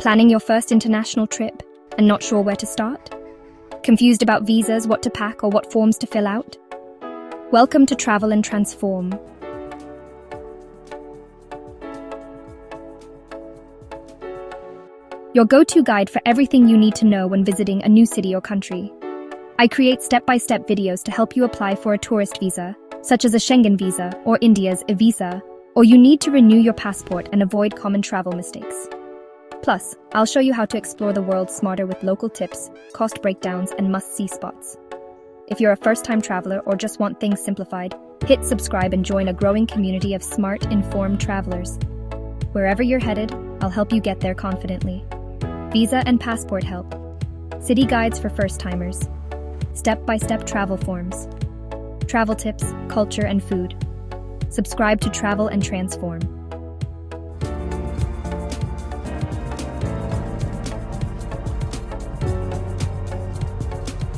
Planning your first international trip and not sure where to start? Confused about visas, what to pack, or what forms to fill out? Welcome to Travel and Transform. Your go-to guide for everything you need to know when visiting a new city or country. I create step-by-step videos to help you apply for a tourist visa, such as a Schengen visa or India's eVisa, or you need to renew your passport and avoid common travel mistakes. Plus, I'll show you how to explore the world smarter with local tips, cost breakdowns, and must-see spots. If you're a first-time traveler or just want things simplified, hit subscribe and join a growing community of smart, informed travelers. Wherever you're headed, I'll help you get there confidently. Visa and passport help. City guides for first-timers. Step-by-step travel forms. Travel tips, culture, and food. Subscribe to Travel and Transform.